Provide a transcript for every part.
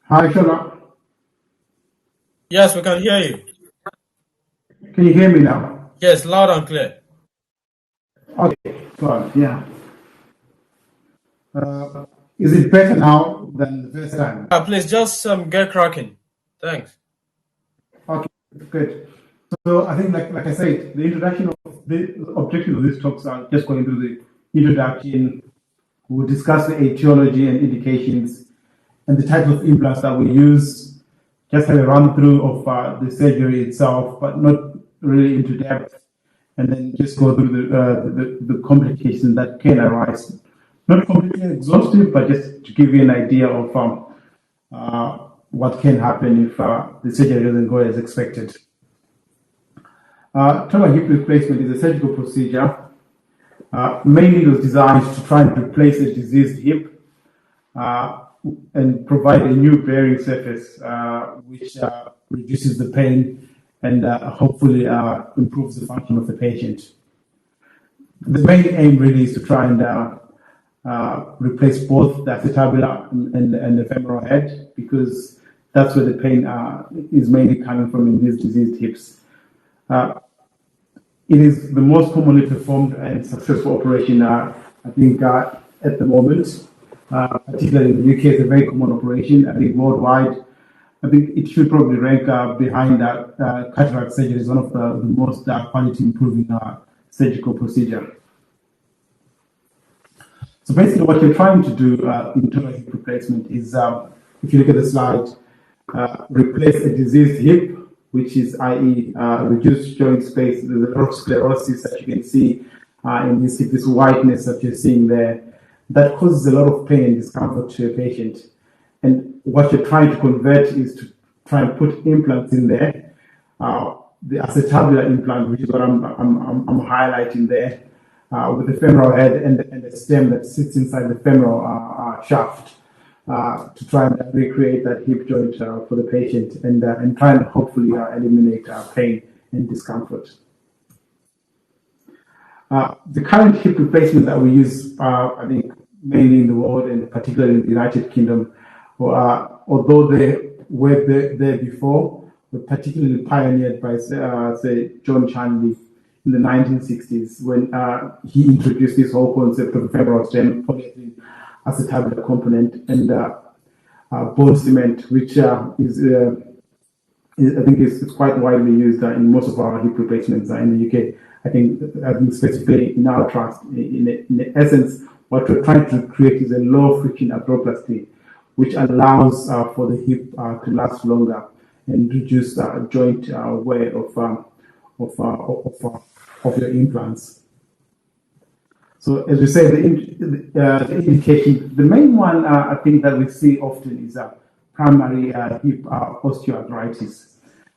Hi, Shola. Yes, we can hear you. Can you hear me now? Yes, loud and clear. Okay, good. Yeah. Uh, is it better now than the first time? Please just get cracking. Thanks. Okay, good. So I think, like I said, the introduction of the objective of these talks are just going through the introduction. We'll discuss the etiology and indications and the type of implants that we use. Just have a run through of the surgery itself, but not really into depth. And then just go through the complications that can arise. Not completely exhaustive, but just to give you an idea of what can happen if the surgery doesn't go as expected. Total hip replacement is a surgical procedure. Mainly it was designed to try and replace a diseased hip and provide a new bearing surface, which reduces the pain and hopefully improves the function of the patient. The main aim really is to try and replace both the acetabular and the femoral head, because that's where the pain is mainly coming from in these diseased hips. It is the most commonly performed and successful operation, I think, at the moment. Particularly in the UK, it's a very common operation. I think worldwide, I think it should probably rank behind cataract surgery as one of the most quality improving surgical procedure. So basically what you're trying to do in total hip replacement is, if you look at the slide, replace a diseased hip, which is, i.e., reduced joint space. There's a lot of sclerosis that you can see in this hip, this whiteness that you're seeing there, that causes a lot of pain and discomfort to a patient. And what you're trying to convert is to try and put implants in there. The acetabular implant, which is what I'm highlighting there, with the femoral head and the stem that sits inside the femoral shaft, to try and recreate that hip joint for the patient and try and hopefully eliminate pain and discomfort. The current hip replacement that we use, I think, mainly in the world and particularly in the United Kingdom, although they were there before, were particularly pioneered by, say, John Chanley in the 1960s, when he introduced this whole concept of femoral stem polyethylene acetabular component and bone cement, which I think is quite widely used in most of our hip replacements in the UK. I think specifically in our trust, in essence, what we're trying to create is a low friction arthroplasty, which allows for the hip to last longer and reduce joint wear of your implants. So as we say, the indication, the main one I think that we see often is primary hip osteoarthritis,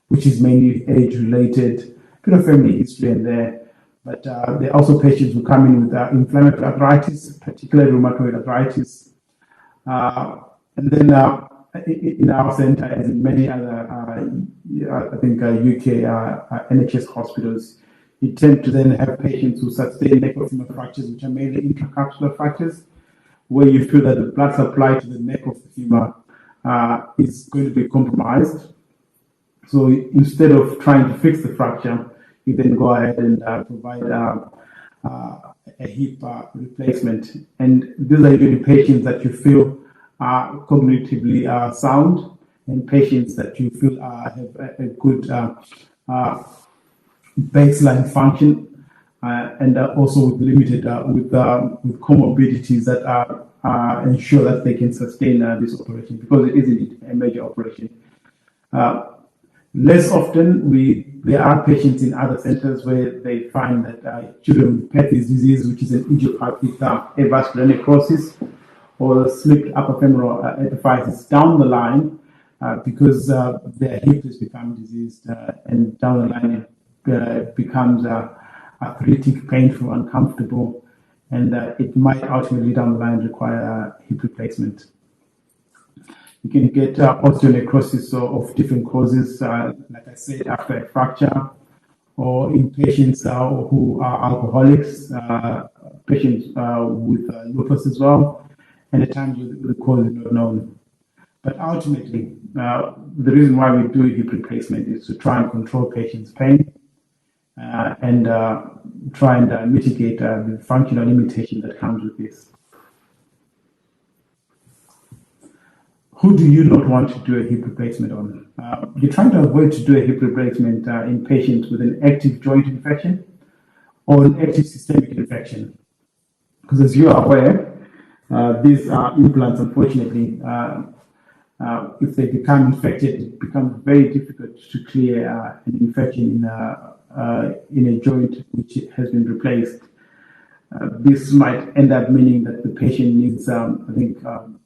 which is mainly age-related, bit of family history in there. But there are also patients who come in with inflammatory arthritis, particularly rheumatoid arthritis. And then in our center, as in many other, I think, UK NHS hospitals, you tend to then have patients who sustain neck of femur fractures, which are mainly intracapsular fractures, where you feel that the blood supply to the neck of the femur is going to be compromised. So instead of trying to fix the fracture, you then go ahead and provide a hip replacement. And these are usually patients that you feel are cognitively sound, and patients that you feel have a good baseline function, and also with limited with comorbidities that ensure that they can sustain this operation, because it is indeed a major operation. Less often, there are patients in other centers where they find that children with Perthes disease, which is an idiopathic avascular necrosis or slipped upper femoral epiphysis down the line, because their hip has become diseased, and down the line it becomes arthritic, painful, uncomfortable, and it might ultimately down the line require hip replacement. You can get osteonecrosis of different causes, like I said, after a fracture, or in patients who are alcoholics, patients with lupus as well, and at times the cause is not known. But ultimately, the reason why we do hip replacement is to try and control patients' pain and try and mitigate the functional limitation that comes with this. Who do you not want to do a hip replacement on? You're trying to avoid to do a hip replacement in patients with an active joint infection or an active systemic infection. Because as you are aware, these implants, unfortunately, if they become infected, it becomes very difficult to clear an infection in a joint which has been replaced. This might end up meaning that the patient needs,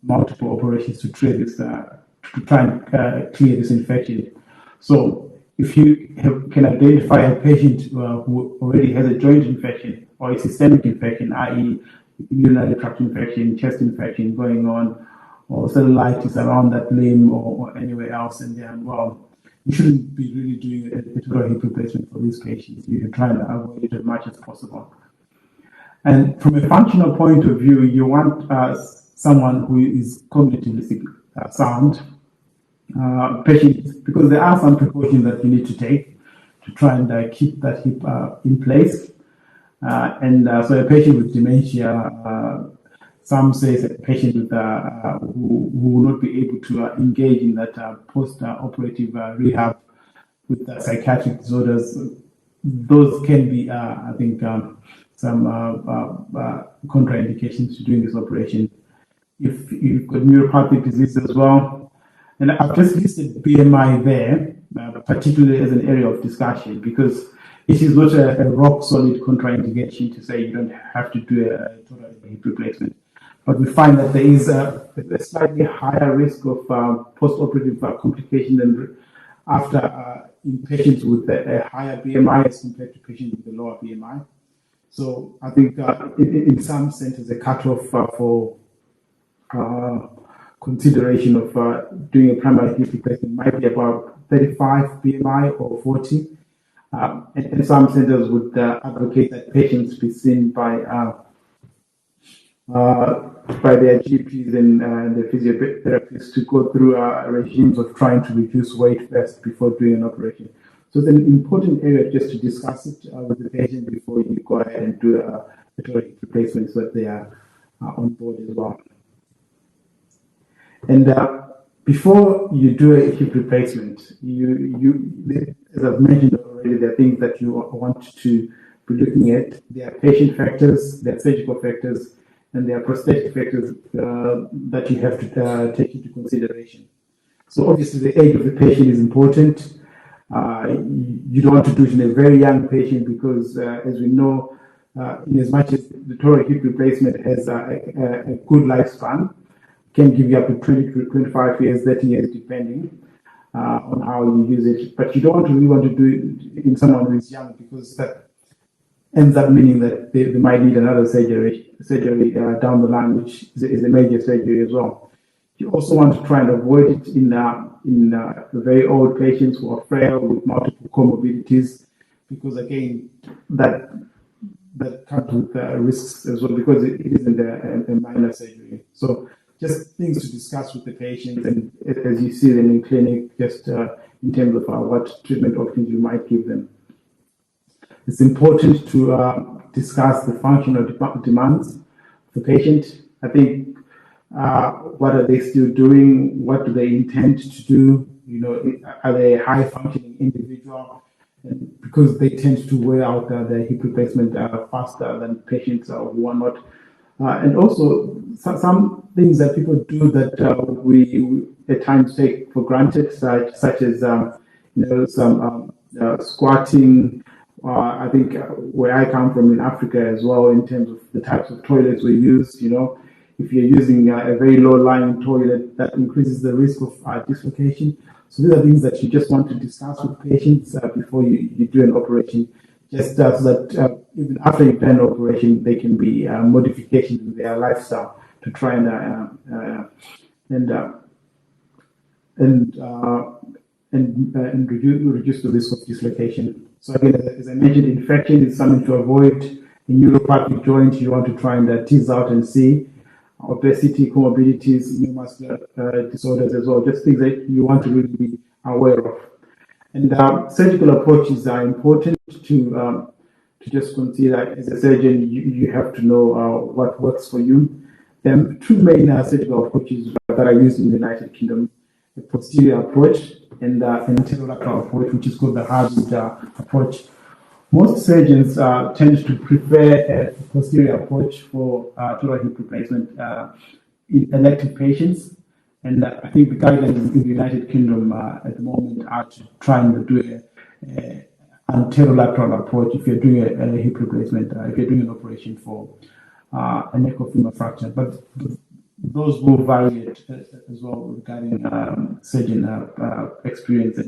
multiple operations to clear this, to try and clear this infection. So, if you can identify a patient who already has a joint infection or a systemic infection, i.e., urinary tract infection, chest infection going on, or cellulitis around that limb or anywhere else, and then, well, you shouldn't be really doing a total hip replacement for these patients. You can try and avoid it as much as possible. And from a functional point of view, you want someone who is cognitively sound patient, because there are some precautions that you need to take to try and keep that hip in place. So a patient with dementia, some say a patient with, who will not be able to engage in that post-operative rehab with psychiatric disorders, those can be, some contraindications to doing this operation. If you've got neuropathic disease as well, and I've just listed BMI there, particularly as an area of discussion, because it is not a rock solid contraindication to say you don't have to do a total hip replacement. But we find that there is a slightly higher risk of post-operative complication than after in patients with a higher BMI as compared to patients with a lower BMI. So I think in some centers, the cutoff for consideration of doing a primary hip replacement might be about 35 BMI or 40. And some centers would advocate that patients be seen by their GPs and their physiotherapists to go through regimes of trying to reduce weight first before doing an operation. So it's an important area just to discuss it with the patient before you go ahead and do a total hip replacement so that they are on board as well. And before you do a hip replacement, as I've mentioned already, there are things that you want to be looking at. There are patient factors, there are surgical factors, and there are prosthetic factors that you have to take into consideration. So obviously the age of the patient is important. You don't want to do it in a very young patient because, as we know, in as much as the total hip replacement has a good lifespan, can give you up to 20 to 25 years, 30 years, depending on how you use it. But you don't really want to do it in someone who is young, because that ends up meaning that they might need another surgery down the line, which is a major surgery as well. You also want to try and avoid it in very old patients who are frail with multiple comorbidities, because again, that comes with risks as well, because it isn't a minor surgery. So just things to discuss with the patient, and as you see them in clinic, just in terms of what treatment options you might give them. It's important to discuss the functional demands of the patient. I think, what are they still doing? What do they intend to do? Are they a high functioning individual? And because they tend to wear out their hip replacement faster than patients who are not. And also some things that people do that we at times take for granted, such as some squatting. I think where I come from in Africa as well, in terms of the types of toilets we use, if you're using a very low-lying toilet, that increases the risk of dislocation. So these are things that you just want to discuss with patients before you do an operation, just so that even after you've done an operation, there can be modifications in their lifestyle to try and reduce the risk of dislocation. So again, as I mentioned, infection is something to avoid. In neuropathic joints, you want to try and tease out and see obesity, comorbidities, neuromuscular disorders as well, just things that you want to really be aware of. And surgical approaches are important to just consider. As a surgeon, you have to know what works for you. There are two main surgical approaches that are used in the United Kingdom: the posterior approach and an anterolateral approach, which is called the hybrid approach. Most surgeons tend to prefer a posterior approach for total hip replacement in elective patients. And I think the guidelines in the United Kingdom at the moment are to try and do an anterolateral approach if you're doing a hip replacement, if you're doing an operation for a neck or femur fracture. But those will vary as well regarding surgeon experience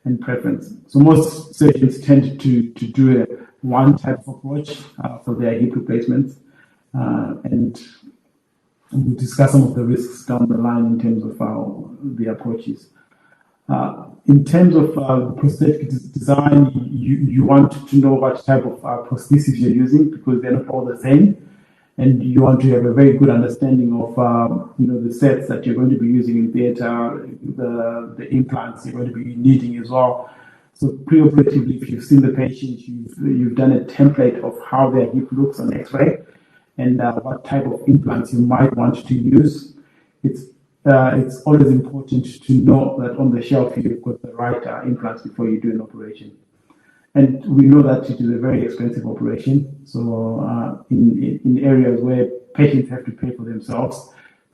and preference. So most surgeons tend to do one type of approach for their hip replacements, and we'll discuss some of the risks down the line in terms of the approaches. In terms of prosthetic design, you want to know what type of prosthesis you're using, because they're not all the same, and you want to have a very good understanding of the sets that you're going to be using in theatre, the implants you're going to be needing as well. So preoperatively, if you've seen the patient, you've done a template of how their hip looks on X-ray and what type of implants you might want to use. It's always important to know that on the shelf you've got the right implants before you do an operation. And we know that it is a very expensive operation. So in areas where patients have to pay for themselves,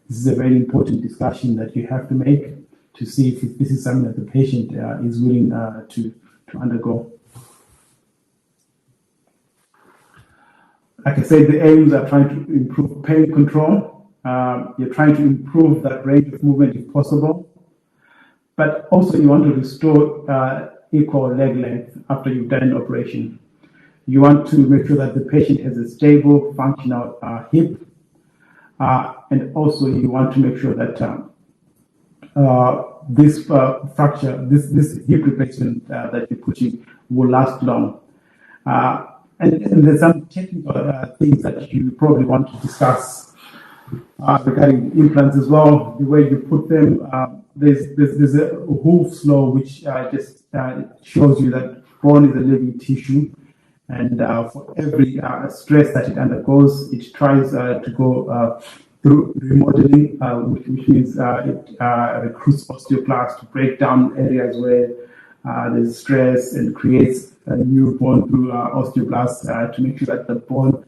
this is a very important discussion that you have to make to see if this is something that the patient is willing to undergo. Like I said, the aims are trying to improve pain control. You're trying to improve that range of movement if possible. But also you want to restore equal leg length after you've done an operation. You want to make sure that the patient has a stable, functional hip. And also you want to make sure that this fracture, this hip replacement that you're putting will last long. And there's some technical things that you probably want to discuss regarding implants as well. The way you put them, there's a Wolff's law which just shows you that bone is a living tissue, and for every stress that it undergoes, it tries to go through remodeling, which means it recruits osteoclasts to break down areas where there's stress and creates a new bone through osteoblasts to make sure that the bone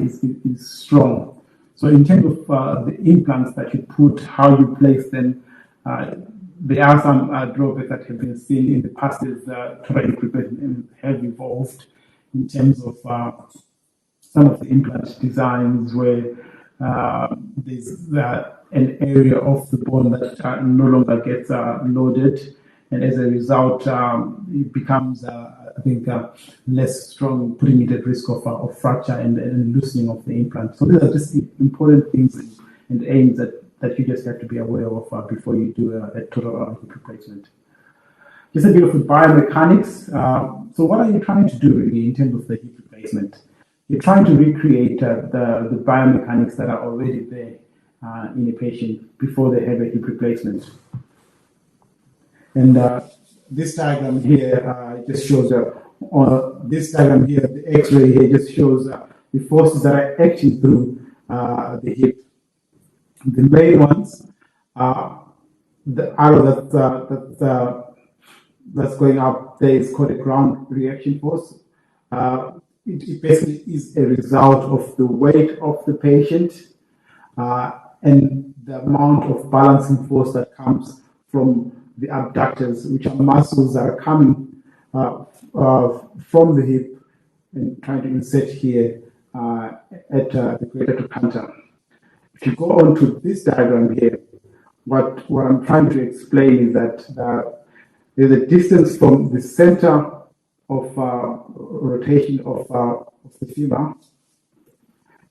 is strong. So in terms of the implants that you put, how you place them, there are some drawbacks that have been seen in the past as total hip replacement have evolved in terms of some of the implant designs where there's an area of the bone that no longer gets loaded, and as a result, it becomes, I think, less strong, putting it at risk of fracture and loosening of the implant. So these are just important things and aims that you just have to be aware of before you do a total hip replacement. Just a bit of the biomechanics. So what are you trying to do really in terms of the hip replacement? You're trying to recreate the biomechanics that are already there in a patient before they have a hip replacement. And this diagram here just shows, this diagram here, the X-ray here just shows the forces that are acting through the hip. The main ones are the arrow that's going up there is called a ground reaction force. It basically is a result of the weight of the patient and the amount of balancing force that comes from the abductors, which are muscles that are coming from the hip and trying to insert here at the greater trochanter. If you go on to this diagram here, what I'm trying to explain is that there's a distance from the center of rotation of the femur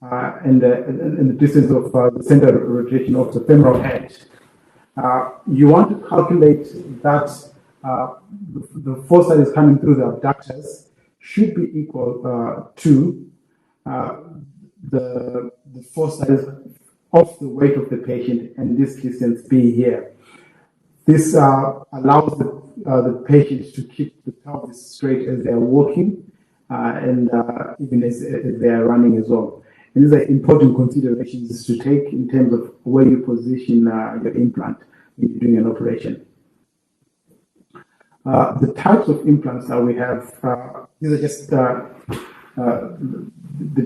and the distance of the center rotation of the femoral head. You want to calculate that the force that is coming through the abductors should be equal to the force that is of the weight of the patient and this distance B here. This allows the patient to keep the pelvis straight as they're walking and even as they're running as well. And these are important considerations to take in terms of where you position your implant when you're doing an operation. The types of implants that we have, these are just the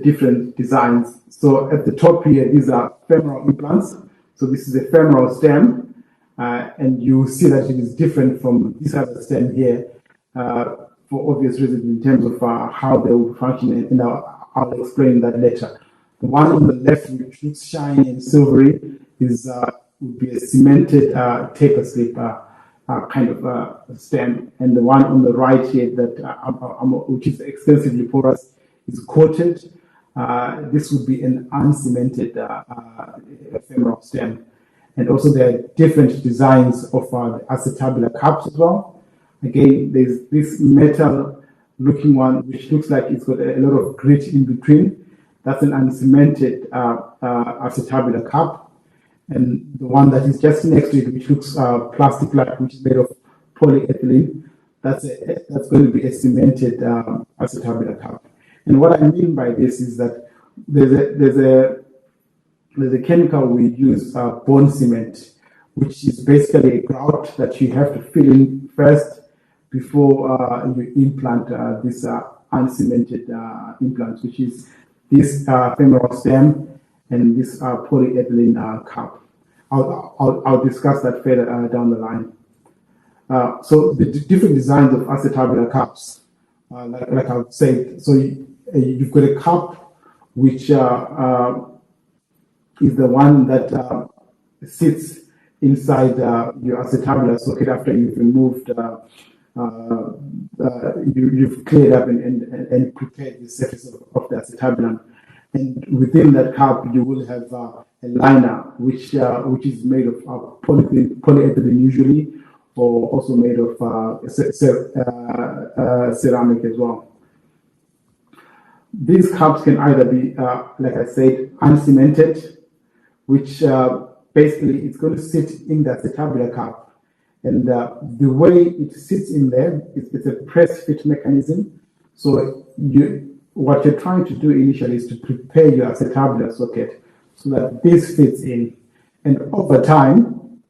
different designs. So at the top here, these are femoral implants. So this is a femoral stem, and you see that it is different from this other stem here for obvious reasons in terms of how they will function, and I'll explain that later. The one on the left, which looks shiny and silvery, would be a cemented taper slip kind of stem, and the one on the right here, which is extensively porous, is coated. This would be an uncemented femoral stem. And also there are different designs of the acetabular cups as well. Again, there's this metal looking one which looks like it's got a lot of grit in between. That's an uncemented acetabular cup. And the one that is just next to it, which looks plastic-like, which is made of polyethylene, that's going to be a cemented acetabular cup. And what I mean by this is that there's a chemical we use, bone cement, which is basically a grout that you have to fill in first before you implant this uncemented implant, which is this femoral stem and this polyethylene cup. I'll discuss that further down the line. So the different designs of acetabular cups, like I've said, so you've got a cup which is the one that sits inside your acetabular socket after you've removed, you've cleared up and prepared the surface of the acetabulum. And within that cup, you will have a liner, which is made of polyethylene usually, or also made of ceramic as well. These cups can either be, like I said, uncemented, which basically it's going to sit in the acetabular cup. And the way it sits in there, it's a press fit mechanism. So what you're trying to do initially is to prepare your acetabular socket so that this fits in. And over time,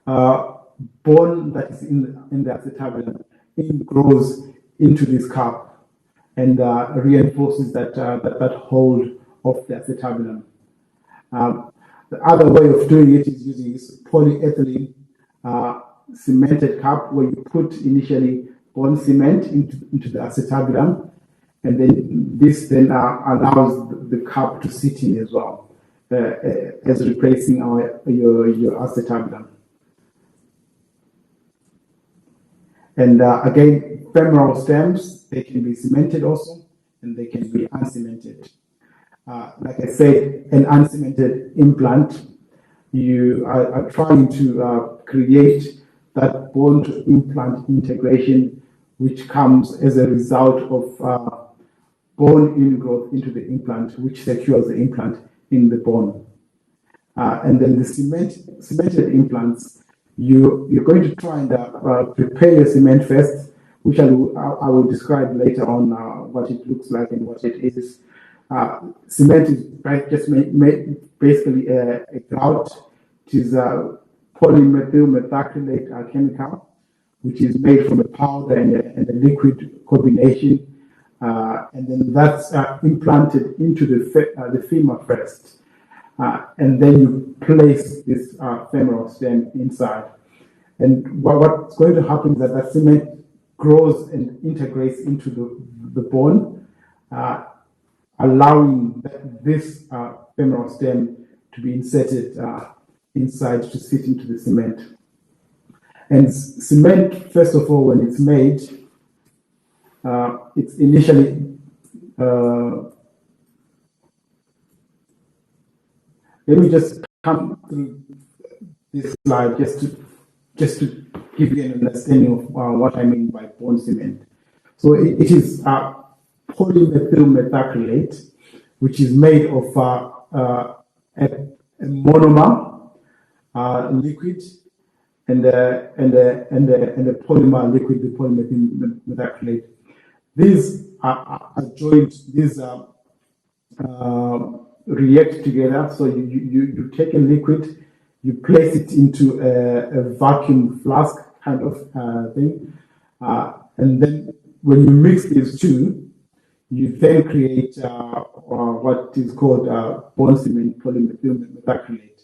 bone that is in the acetabulum grows into this cup and reinforces that hold of the acetabulum. The other way of doing it is using this polyethylene cemented cup, where you put initially bone cement into the acetabulum, and then this allows the cup to sit in as well, as replacing your acetabulum. And again, femoral stems, they can be cemented also, and they can be uncemented. Like I said, an uncemented implant, you are trying to create that bone to implant integration, which comes as a result of bone ingrowth into the implant, which secures the implant in the bone. And then the cemented implants, you're going to try and prepare your cement first, which I will describe later on what it looks like and what it is. Cement is just basically a grout. It is a polymethyl methacrylate chemical, which is made from a powder and a liquid combination. And then that's implanted into the femur first. And then you place this femoral stem inside. And what's going to happen is that cement grows and integrates into the bone, allowing this femoral stem to be inserted inside to sit into the cement. And cement, first of all, when it's made, it's initially let me just come through this slide just to give you an understanding of what I mean by bone cement. So it is polymethyl methacrylate, which is made of a monomer liquid and a polymer liquid, the polymethyl methacrylate. These are joined. These react together. So you take a liquid, you place it into a vacuum flask kind of thing, and then when you mix these two, you then create what is called bone cement polymethyl methacrylate.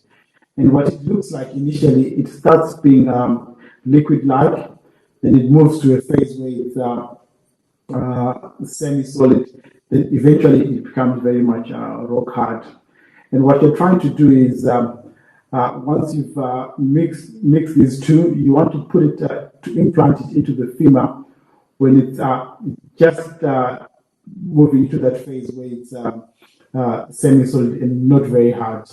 And what it looks like initially, it starts being liquid-like, then it moves to a phase where it's semi-solid, then eventually it becomes very much rock hard. And what you're trying to do is, once you've mixed these two, you want to put it, to implant it into the femur when it's just moving to that phase where it's semi-solid and not very hard,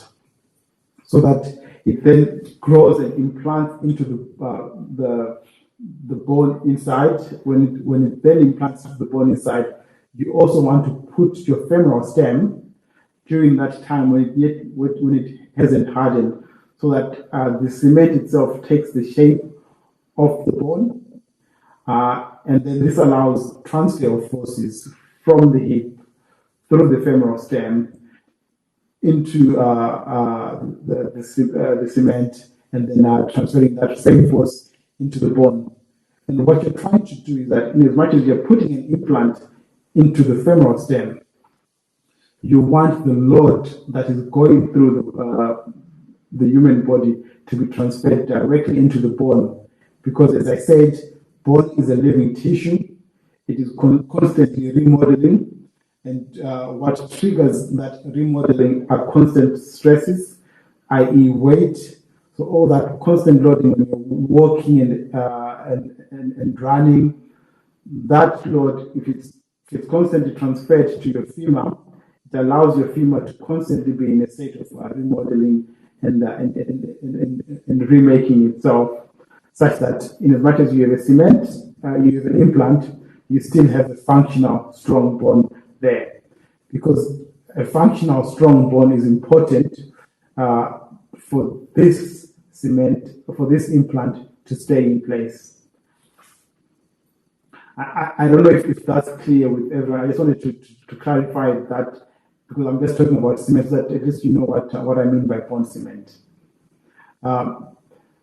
so that it then grows and implants into the bone inside. When it then implants the bone inside, you also want to put your femoral stem during that time when it hasn't hardened, so that the cement itself takes the shape of the bone, and then this allows transfer of forces from the hip through the femoral stem into the cement, and then transferring that same force into the bone. And what you're trying to do is that, in as much as you're putting an implant into the femoral stem, you want the load that is going through the human body to be transferred directly into the bone, because, as I said, bone is a living tissue. It is constantly remodeling. And what triggers that remodeling are constant stresses, i.e. weight. So all that constant loading when you're walking and running, that load, if it's constantly transferred to your femur, it allows your femur to constantly be in a state of remodeling and remaking itself, such that in as much as you have a cement, you have an implant, you still have a functional, strong bone there, because a functional, strong bone is important for this cement, for this implant to stay in place. I don't know if that's clear with everyone. I just wanted to clarify that, because I'm just talking about cement, so that at least you know what I mean by bone cement.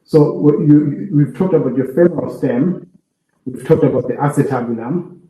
So we've talked about your femoral stem, we've talked about the acetabulum.